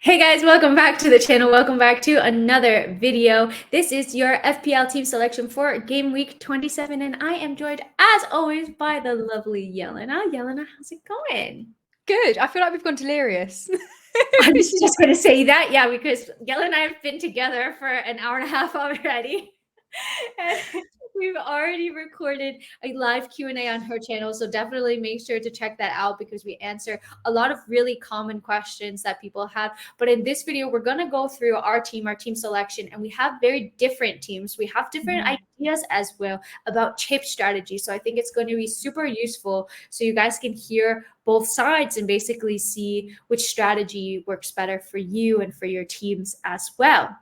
Hey guys, welcome back to the channel. Welcome back to another video. This is your FPL team selection for game week 27, and I am joined as always by the lovely Yelena. Yelena, how's it going? Good. I feel like we've gone delirious. I was just going to say that, yeah, because Yelena and I have been together for an hour and a half already. And we've already recorded a live Q&A on her channel, so definitely make sure to check that out because we answer a lot of really common questions that people have. But in this video, we're going to go through our team selection, and we have very different teams. We have different ideas as well about chip strategy. So I think it's going to be super useful so you guys can hear both sides and basically see which strategy works better for you and for your teams as well.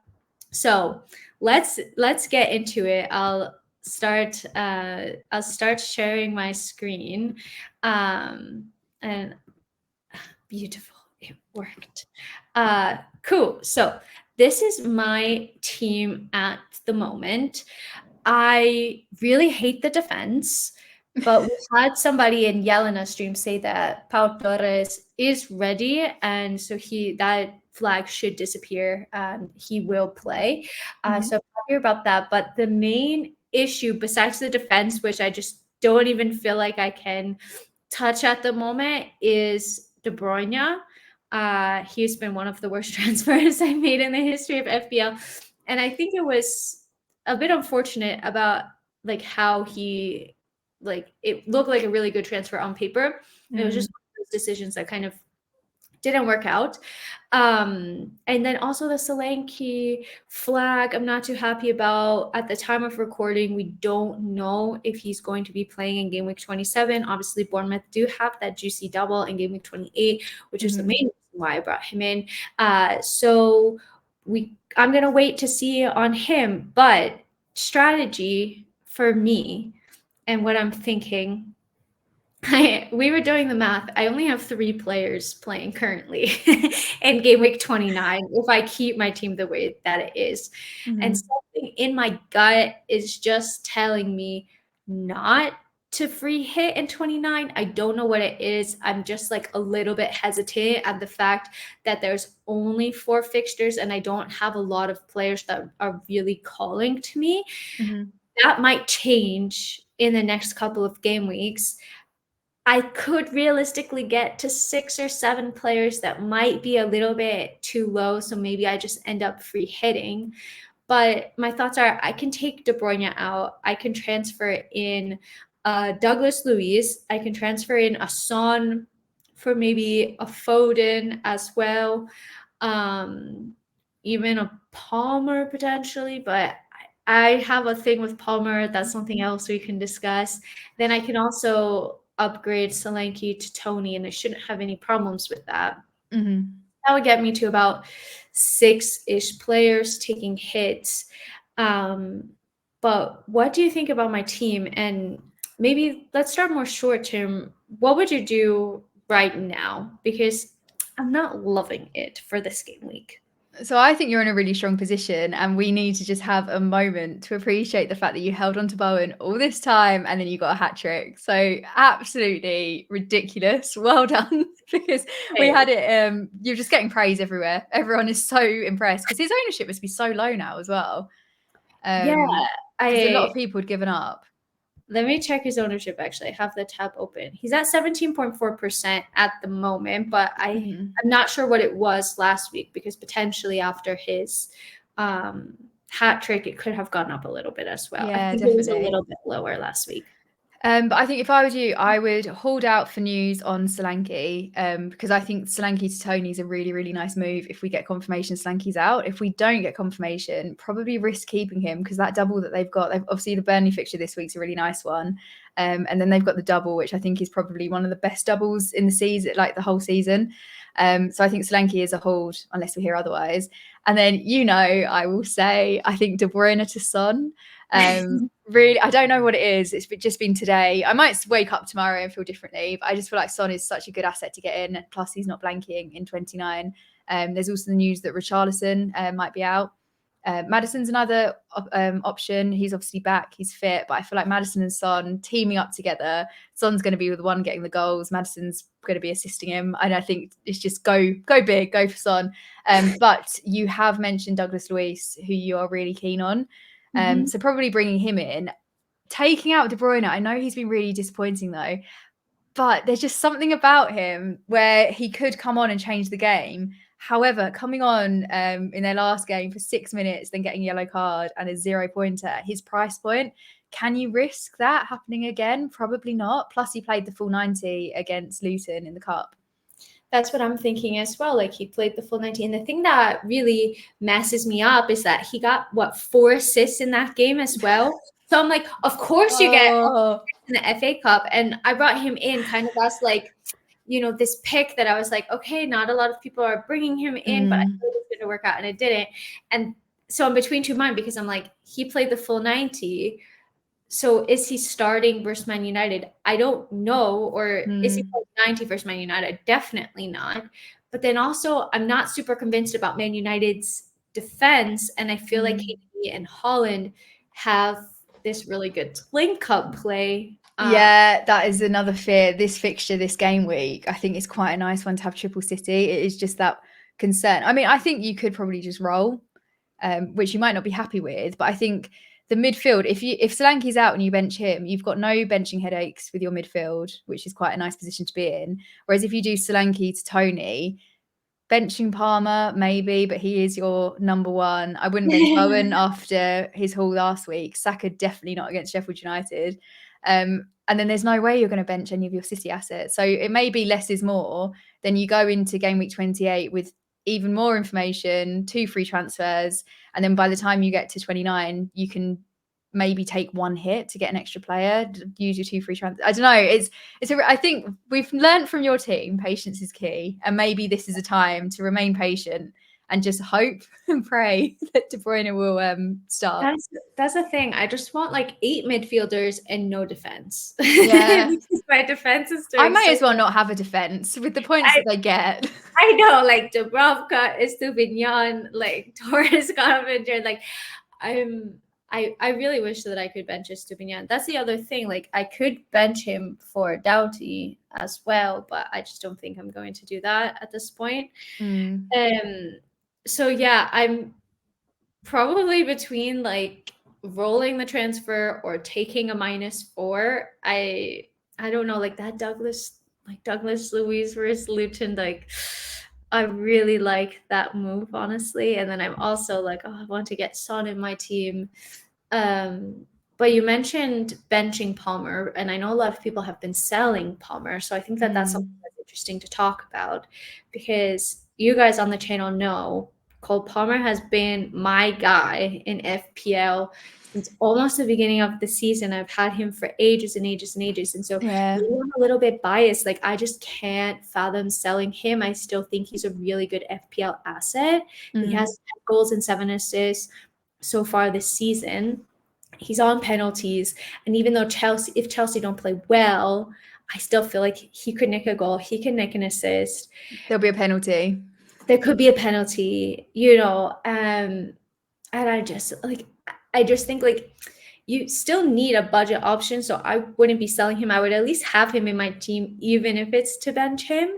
So let's get into it. I'll start sharing my screen. And beautiful, it worked. Cool. So this is my team at the moment. I really hate the defense, but we had somebody in Yelena's stream say that Pau Torres is ready, and so that flag should disappear. He will play. So I'm happy about that. But the main issue, besides the defense, which I just don't even feel like I can touch at the moment, is De Bruyne. He's been one of the worst transfers I made in the history of FPL, and I think it was a bit unfortunate about like how he it looked like a really good transfer on paper. And it was just one of those decisions that kind of didn't work out. And then also the Solanke flag, I'm not too happy about. At the time of recording, we don't know if he's going to be playing in game week 27. Obviously, Bournemouth do have that juicy double in game week 28, which is the main reason why I brought him in. So I'm going to wait to see on him. But strategy for me and what I'm thinking, we were doing the math. I only have 3 players playing currently in game week 29 if I keep my team the way that it is. And something in my gut is just telling me not to free hit in 29. I don't know what it is. I'm just like a little bit hesitant at the fact that there's only 4 fixtures and I don't have a lot of players that are really calling to me. That might change in the next couple of game weeks. I could realistically get to 6 or 7 players that might be a little bit too low, so maybe I just end up free hitting. But my thoughts are I can take De Bruyne out. I can transfer in Douglas Luiz. I can transfer in a Son for maybe a Foden as well. Even a Palmer potentially, but I have a thing with Palmer. That's something else we can discuss. Then I can also upgrade Solanke to Tony, and I shouldn't have any problems with that. That would get me to about 6-ish players taking hits. But what do you think about my team? And maybe let's start more short term. What would you do right now? Because I'm not loving it for this game week. So I think you're in a really strong position, and we need to just have a moment to appreciate the fact that you held on to Bowen all this time and then you got a hat trick. So absolutely ridiculous. Well done. Because we had it, you're just getting praise everywhere. Everyone is so impressed because his ownership must be so low now as well. Yeah, a lot of people had given up. Let me check his ownership. Actually, I have the tab open. He's at 17.4% at the moment, but I'm not sure what it was last week because potentially after his hat trick, it could have gone up a little bit as well. Yeah, I think definitely. it was a little bit lower last week. But I think if I was you, I would hold out for news on Solanke because I think Solanke to Tony is a really, really nice move if we get confirmation Solanke's out. If we don't get confirmation, probably risk keeping him because that double that they've got, obviously the Burnley fixture this week's a really nice one. And then they've got the double, which I think is probably one of the best doubles in the season, like the whole season. So I think Solanke is a hold unless we hear otherwise. And then, I will say, I think De Bruyne to Son. Really, I don't know what it is. It's just been today. I might wake up tomorrow and feel differently, but I just feel like Son is such a good asset to get in. Plus, he's not blanking in 29. There's also the news that Richarlison might be out. Maddison's another option. He's obviously back, he's fit, but I feel like Maddison and Son teaming up together. Son's going to be the one getting the goals. Maddison's going to be assisting him, and I think it's just go big, go for Son. But you have mentioned Douglas Luiz, who you are really keen on. So probably bringing him in, taking out De Bruyne. I know he's been really disappointing though, but there's just something about him where he could come on and change the game. However, coming on in their last game for 6 minutes, then getting a yellow card and a 0-pointer at his price point, can you risk that happening again? Probably not. Plus, he played the full 90 against Luton in the Cup. That's what I'm thinking as well. Like, he played the full 90. And the thing that really messes me up is that he got, 4 assists in that game as well. So I'm like, of course you get in the FA Cup. And I brought him in kind of as like, this pick that I was like, okay, not a lot of people are bringing him in, but I thought it was going to work out, and it didn't. And so I'm between two minds, because I'm like, he played the full 90. So is he starting versus Man United? I don't know. Or is he playing 90 versus Man United? Definitely not. But then also, I'm not super convinced about Man United's defense. And I feel like KDB and Holland have this really good link-up play. Yeah, that is another fear. This fixture, this game week, I think it's quite a nice one to have Triple City. It is just that concern. I mean, I think you could probably just roll, which you might not be happy with. But I think the midfield, if Solanke's out and you bench him, you've got no benching headaches with your midfield, which is quite a nice position to be in. Whereas if you do Solanke to Tony, benching Palmer, maybe, but he is your number one. I wouldn't bench Bowen after his haul last week. Saka definitely not against Sheffield United. And then there's no way you're going to bench any of your City assets. So it may be less is more. Then you go into game week 28 with even more information, 2 free transfers. And then by the time you get to 29, you can maybe take 1 hit to get an extra player, use your 2 free transfers. I don't know. I think we've learned from your team, patience is key. And maybe this is a time to remain patient and just hope and pray that De Bruyne will start. That's the thing. I just want like 8 midfielders and no defense. Yeah. My defense is doing I may as well not have a defense with the points that they get. I know, like Dubravka, Estupinian, like Torres got injured. Like, I really wish that I could bench Estupinian. That's the other thing. Like, I could bench him for Doughty as well, but I just don't think I'm going to do that at this point. So yeah, I'm probably between like rolling the transfer or taking a -4. I don't know, like that Douglas Luiz versus Luton, like I really like that move, honestly. And then I'm also like, oh, I want to get Son in my team. But you mentioned benching Palmer, and I know a lot of people have been selling Palmer, so I think that that's something that's interesting to talk about, because you guys on the channel know Cole Palmer has been my guy in FPL since almost the beginning of the season. I've had him for ages and ages and ages. And so I'm a little bit biased. Like, I just can't fathom selling him. I still think he's a really good FPL asset. He has 10 goals and 7 assists so far this season. He's on penalties. And even though if Chelsea don't play well, I still feel like he could nick a goal. He can nick an assist. There'll be a penalty. There could be a penalty, and I just think like you still need a budget option. So I wouldn't be selling him. I would at least have him in my team, even if it's to bench him.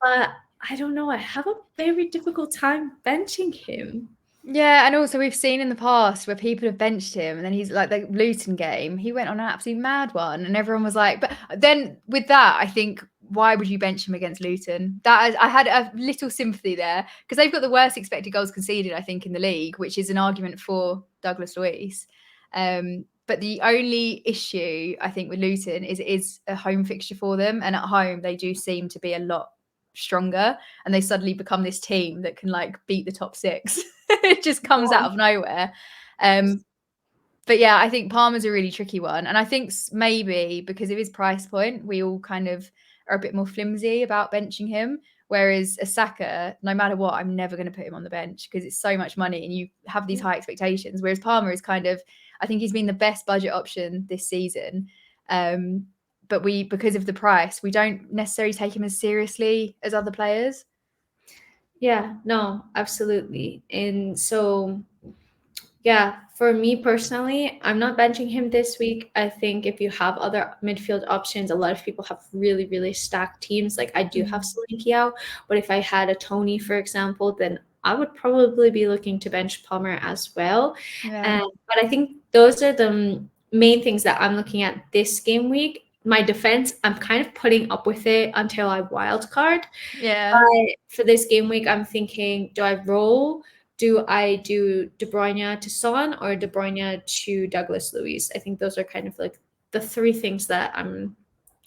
But I don't know. I have a very difficult time benching him. Yeah, and also we've seen in the past where people have benched him, and then he's like the Luton game, he went on an absolute mad one, and everyone was like, but then with that, I think, why would you bench him against Luton? I had a little sympathy there, because they've got the worst expected goals conceded, I think, in the league, which is an argument for Douglas Luiz. But the only issue, I think, with Luton is it is a home fixture for them, and at home they do seem to be a lot stronger, and they suddenly become this team that can like beat the top 6. It just comes out of nowhere. But yeah, I think Palmer's a really tricky one, and I think maybe because of his price point, we all kind of are a bit more flimsy about benching him, whereas a Saka, no matter what, I'm never going to put him on the bench because it's so much money and you have these high expectations, whereas Palmer is kind of, I think he's been the best budget option this season. But because of the price, we don't necessarily take him as seriously as other players. Yeah, no, absolutely. And so Yeah, for me personally, I'm not benching him this week. I think if you have other midfield options, a lot of people have really, really stacked teams. Like I do have Solanke out, but if I had a Tony, for example, then I would probably be looking to bench Palmer as well. Yeah. But I think those are the main things that I'm looking at this game week. My defense, I'm kind of putting up with it until I wild card. Yeah. But for this game week, I'm thinking, do I roll? Do I do De Bruyne to Son or De Bruyne to Douglas Luiz? I think those are kind of like the three things that I'm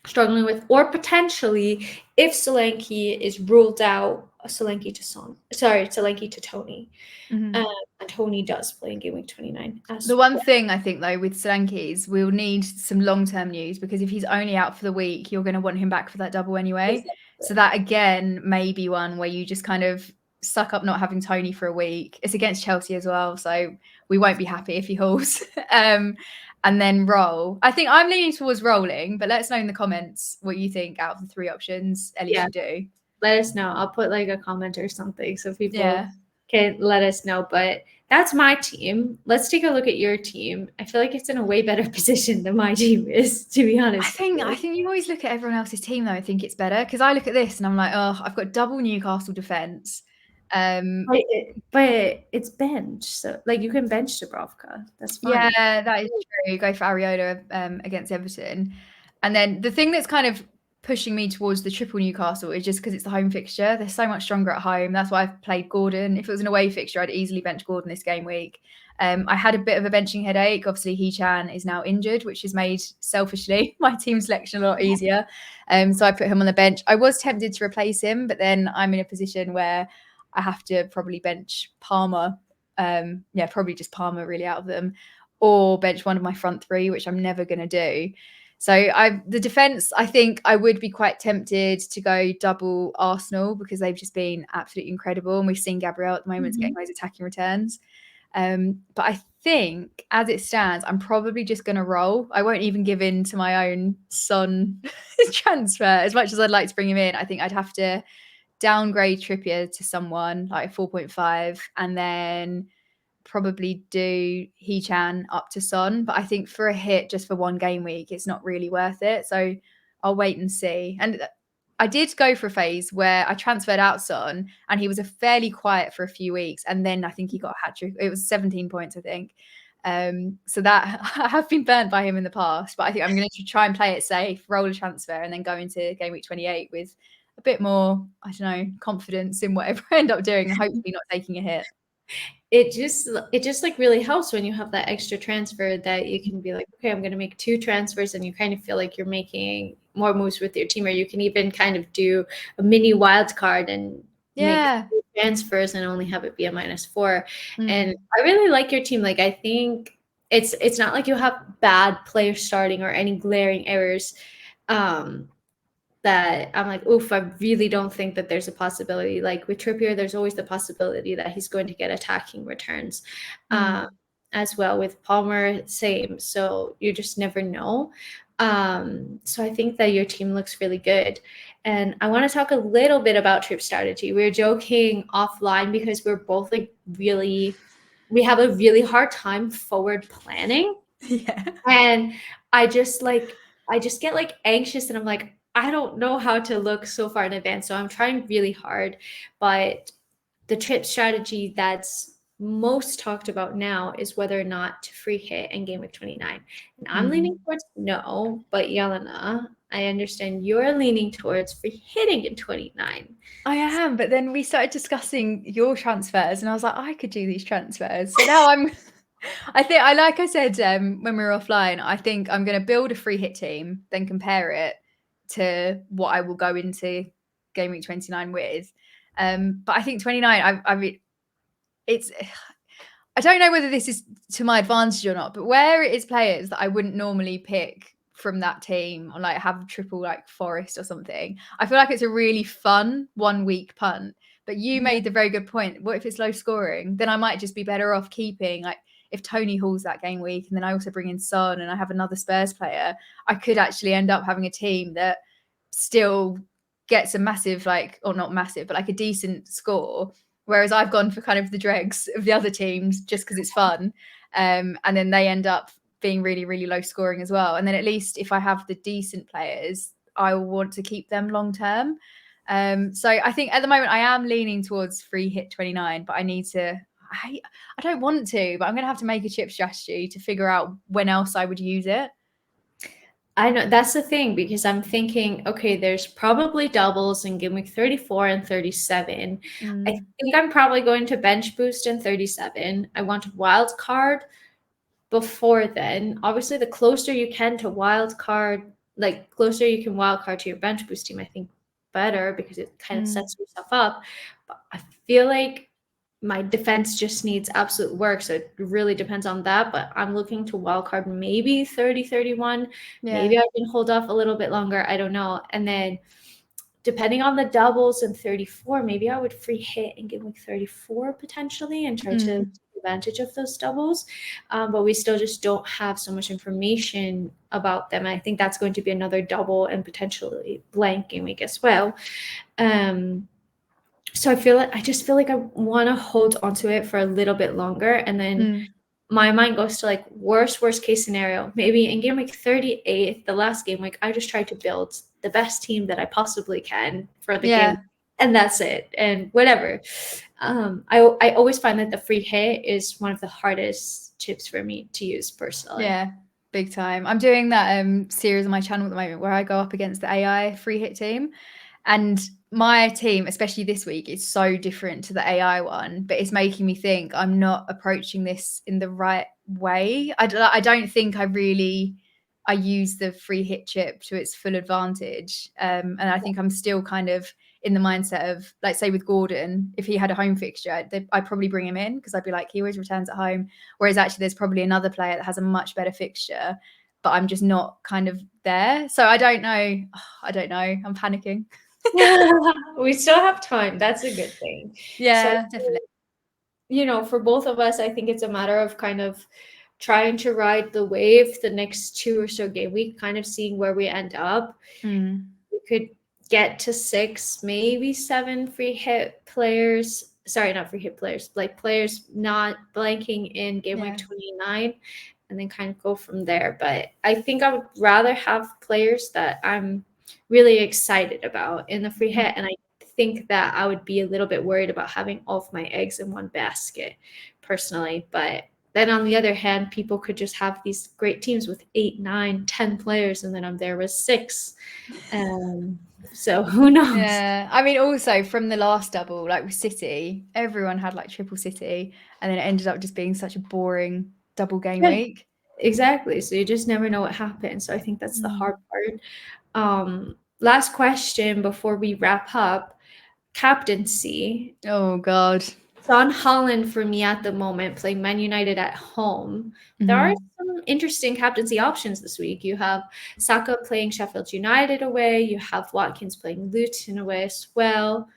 struggling with. Or potentially, if Solanke is ruled out, Solanke to Son. Sorry, Solanke to Tony. Mhm. Um, and Tony does play in game week 29 The as one well. thing I think though with Solanke, we'll need some long-term news because if he's only out for the week, you're going to want him back for that double anyway. So Exactly. that again may be one where you just kind of suck up not having Tony for a week. It's against Chelsea as well, so we won't be happy if he hauls. And then roll. I think I'm leaning towards rolling, but let us know in the comments what you think out of the three options Ellie Yeah, should do. let us know. I'll put like a comment or something so people Yeah. can let us know. But that's my team. Let's take a look at your team. I feel like it's in a way better position than my team is, to be I honest with think I you. think you always look at everyone else's team though and think it's better because I look at this and I'm like, oh, I've got double Newcastle defense. But it's bench, so like you can bench Dubrovka. That's Yeah, fine. that is true. Go for Areola against Everton, and then the thing that's kind of pushing me towards the triple Newcastle is just because it's the home fixture. They're so much stronger at home. That's why I've played Gordon. If it was an away fixture, I'd easily bench Gordon this game week. I had a bit of a benching headache. Obviously, He-Chan is now injured, which has made selfishly my team selection a lot easier. So I put him on the bench. I was tempted to replace him, but then I'm in a position where I have to probably bench Palmer. Yeah, probably just Palmer really out of them, or bench one of my front three, which I'm never going to do. So the defense, I think I would be quite tempted to go double Arsenal because they've just been absolutely incredible, and we've seen Gabriel at the moment getting those attacking returns. But I think as it stands, I'm probably just going to roll. I won't even give in to my own Son transfer. As much as I'd like to bring him in, I think I'd have to downgrade Trippier to someone like 4.5 and then probably do He-Chan up to Son. But I think for a hit just for one game week, it's not really worth it. So I'll wait and see. And I did go for a phase where I transferred out Son and he was a fairly quiet for a few weeks. And then I think he got a hat trick. It was 17 points, I think. So that I have been burnt by him in the past, but I think I'm going to try and play it safe, roll a transfer, and then go into game week 28 with a bit more, I don't know, confidence in whatever I end up doing and hopefully not taking a hit. It just like really helps when you have that extra transfer that you can be like, okay, I'm going to make two transfers, and you kind of feel like you're making more moves with your team, or you can even kind of do a mini wild card and make Yeah. transfers and only have it be a -4. Mm. And I really like your team. Like I think it's not like you have bad players starting or any glaring errors. That I'm like, oof, I really don't think that there's a possibility. Like with Trippier, there's always the possibility that he's going to get attacking returns. Mm. As well with Palmer, same. So you just never know. So I think that your team looks really good. And I want to talk a little bit about trip strategy. We are joking offline because we're both like we have a really hard time forward planning. Yeah. And I just get like anxious and I'm like, I don't know how to look so far in advance. So I'm trying really hard. But the trip strategy that's most talked about now is whether or not to free hit in game week 29. And I'm leaning Mm. towards no, but Yelena, I understand you're leaning towards free hitting in 29. I am, but then we started discussing your transfers, and I was like, I could do these transfers. So now I'm, I think I like I said when we were offline, I think I'm going to build a free hit team, then compare it to what I will go into game week 29 with. But I think 29, I mean, it's I don't know whether this is to my advantage or not, but where it is players that I wouldn't normally pick from that team or like have triple like Forest or something, I feel like it's a really fun 1 week punt. But you Yeah. made the very good point. What if it's low scoring? Then I might just be better off keeping like if Tony hauls that game week and then I also bring in Son and I have another Spurs player, I could actually end up having a team that still gets a massive like or not massive, but like a decent score whereas I've gone for kind of the dregs of the other teams just because it's fun. And then they end up being really, really low scoring as well. And then at least if I have the decent players, I will want to keep them long term. So I think at the moment I am leaning towards free hit 29, but I need to. I don't want to, but I'm going to have to make a chip strategy to figure out when else I would use it. I know that's the thing because I'm thinking, okay, there's probably doubles in game week 34 and 37. I think I'm probably going to bench boost in 37. I want a wild card before then. Obviously, the closer you can to wild card, like closer you can wild card to your bench boost team, I think better because it kind of sets yourself up. But I feel like my defense just needs absolute work. So it really depends on that. But I'm looking to wildcard maybe 30, 31. Yeah. Maybe I can hold off a little bit longer. I don't know. And then depending on the doubles in 34, maybe I would free hit and game week 34 potentially and try to take advantage of those doubles. But we still just don't have so much information about them. I think that's going to be another double and potentially blank game week as well. So I just feel like I want to hold onto it for a little bit longer. And then my mind goes to like worst case scenario. Maybe in game week 38, the last game week, I just try to build the best team that I possibly can for the game. And that's it. And whatever. I always find that the free hit is one of the hardest chips for me to use personally. Yeah, big time. I'm doing that series on my channel at the moment where I go up against the AI free hit team. And my team, especially this week, is so different to the AI one, but it's making me think I'm not approaching this in the right way. I don't think I use the free hit chip to its full advantage. And I think I'm still kind of in the mindset of, like, say with Gordon, if he had a home fixture, I'd probably bring him in because I'd be like, he always returns at home. Whereas actually there's probably another player that has a much better fixture, but I'm just not kind of there. So I don't know. I'm panicking. We still have time. That's a good thing. Yeah, so, definitely. For both of us, I think it's a matter of kind of trying to ride the wave the next 2 or so game week, kind of seeing where we end up. We could get to 6, maybe 7 free hit players. Sorry, not free hit players, like players not blanking in game week 29, and then kind of go from there. But I think I would rather have players that I'm really excited about in the free hit, and I think that I would be a little bit worried about having all of my eggs in one basket personally. But then on the other hand, people could just have these great teams with 8, 9, 10 players, and then I'm there with 6. So who knows? Yeah, I mean, also from the last double, like with City, everyone had like triple City, and then it ended up just being such a boring double game week. Exactly. So you just never know what happens. So I think that's the hard part. Last question before we wrap up. Captaincy. Oh God. John Holland for me at the moment, playing Man United at home. There are some interesting captaincy options this week. You have Saka playing Sheffield United away. You have Watkins playing Luton away as well.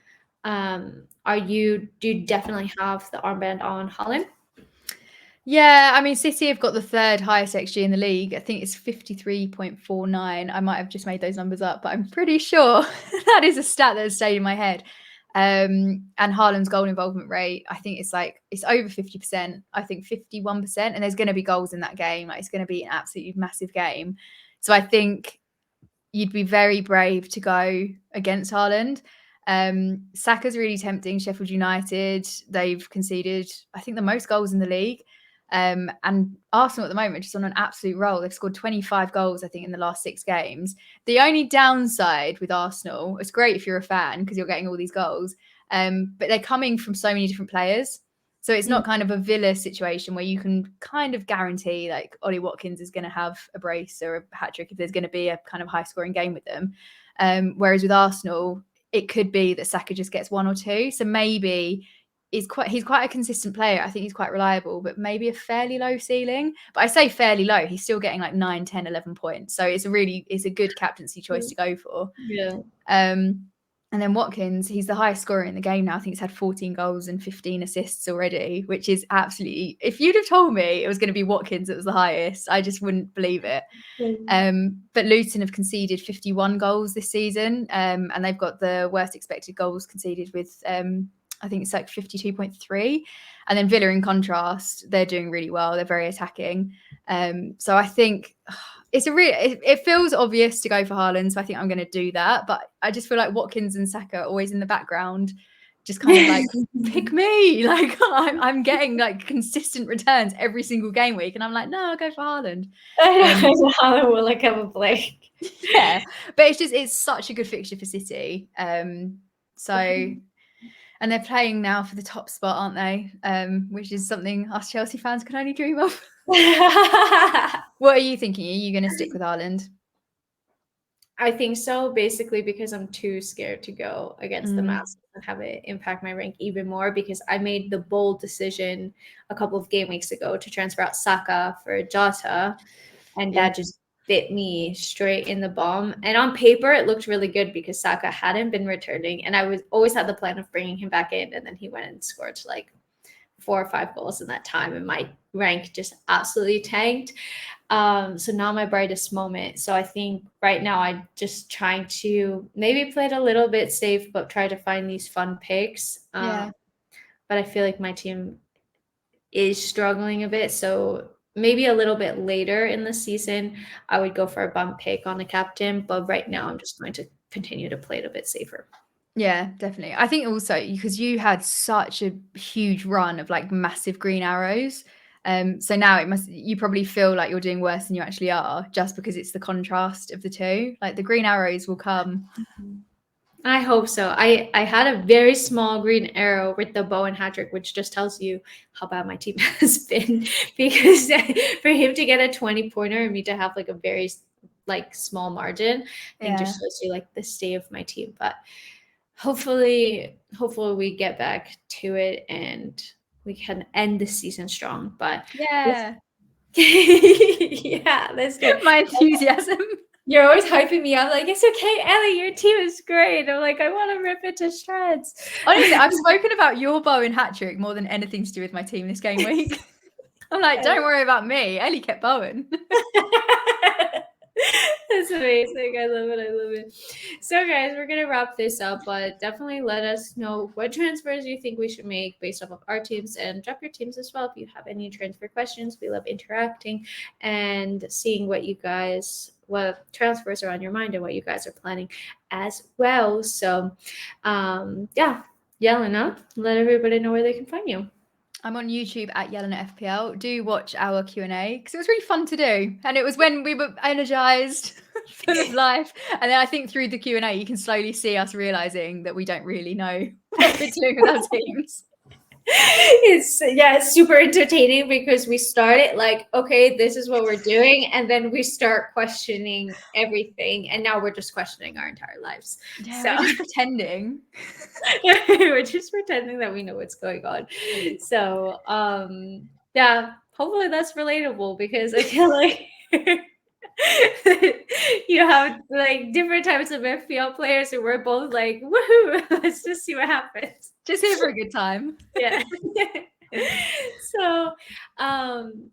Do you definitely have the armband on Holland? Yeah, I mean, City have got the third highest XG in the league. I think it's 53.49. I might have just made those numbers up, but I'm pretty sure that is a stat that has stayed in my head. And Haaland's goal involvement rate, I think it's over 50%. I think 51%. And there's going to be goals in that game. Like, it's going to be an absolutely massive game. So I think you'd be very brave to go against Haaland. Saka's really tempting. Sheffield United, they've conceded, I think, the most goals in the league. And Arsenal at the moment just on an absolute roll. They've scored 25 goals, I think, in the last 6 games. The only downside with Arsenal, it's great if you're a fan because you're getting all these goals, but they're coming from so many different players. So it's not kind of a Villa situation where you can kind of guarantee like Ollie Watkins is going to have a brace or a hat-trick if there's going to be a kind of high-scoring game with them. Whereas with Arsenal, it could be that Saka just gets 1 or 2. So maybe he's quite a consistent player. I think he's quite reliable, but maybe a fairly low ceiling. But I say fairly low, he's still getting like 9, 10, 11 points. So it's a good captaincy choice to go for. Yeah. And then Watkins, he's the highest scorer in the game now. I think he's had 14 goals and 15 assists already, which is absolutely, if you'd have told me it was going to be Watkins that was the highest, I just wouldn't believe it. But Luton have conceded 51 goals this season, and they've got the worst expected goals conceded with I think it's like 52.3. And then Villa, in contrast, they're doing really well. They're very attacking. So I think it feels obvious to go for Haaland. So I think I'm going to do that. But I just feel like Watkins and Saka are always in the background, just kind of like, pick me. Like I'm getting like consistent returns every single game week. And I'm like, no, I'll go for Haaland. I know Haaland will like have a play. Yeah. But it's such a good fixture for City. So and they're playing now for the top spot, aren't they? Which is something us Chelsea fans can only dream of. What are you thinking? Are you going to stick with Haaland? I think so, basically because I'm too scared to go against the Masters and have it impact my rank even more, because I made the bold decision a couple of game weeks ago to transfer out Saka for Jota, and Yeah. that just bit me straight in the bum. And on paper, it looked really good because Saka hadn't been returning, and I was always had the plan of bringing him back in, and then he went and scored like 4 or 5 goals in that time, and my rank just absolutely tanked. So not my brightest moment. So I think right now I'm just trying to maybe play it a little bit safe, but try to find these fun picks. Yeah. But I feel like my team is struggling a bit. So maybe a little bit later in the season, I would go for a bump pick on the captain. But right now, I'm just going to continue to play it a bit safer. Yeah, definitely. I think also because you had such a huge run of like massive green arrows. So now you probably feel like you're doing worse than you actually are, just because it's the contrast of the two. Like the green arrows will come. I hope so. I had a very small green arrow with the bow and hat trick, which just tells you how bad my team has been. Because for him to get a 20-pointer and me to have like a very like small margin, I think just shows you like the state of my team. But hopefully we get back to it and we can end the season strong. But Yeah. yeah, let's do it. My enthusiasm. You're always hyping me up, like, it's okay, Ellie, your team is great. I'm like, I want to rip it to shreds. Honestly, I've spoken about your bow and hat trick more than anything to do with my team this game week. I'm like, don't worry about me. Ellie kept bowing. That's amazing. I love it. I love it. So, guys, we're going to wrap this up, but definitely let us know what transfers you think we should make based off of our teams, and drop your teams as well if you have any transfer questions. We love interacting and seeing what transfers are on your mind and what you guys are planning as well. So, yeah, Yelena, let everybody know where they can find you. I'm on YouTube at Yelena FPL. Do watch our Q&A because it was really fun to do. And it was when we were energized, full of life. And then I think through the Q&A, you can slowly see us realizing that we don't really know what we're doing with our teams. It's super entertaining because we start it like, okay, this is what we're doing, and then we start questioning everything, and now we're just questioning our entire lives. Yeah, So we're just pretending. we're just pretending that we know what's going on. So yeah, hopefully that's relatable, because I feel like you have like different types of FPL players, and we're both like, woohoo, let's just see what happens. Just here for a good time. Yeah. So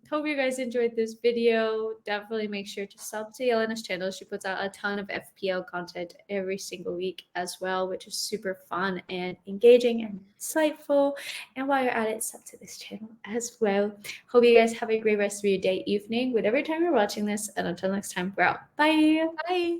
hope you guys enjoyed this video. Definitely make sure to sub to Yelena's channel. She puts out a ton of FPL content every single week as well, which is super fun and engaging and insightful. And while you're at it, sub to this channel as well. Hope you guys have a great rest of your day, evening, whatever time you're watching this, and until next time, we're out. Bye. Bye.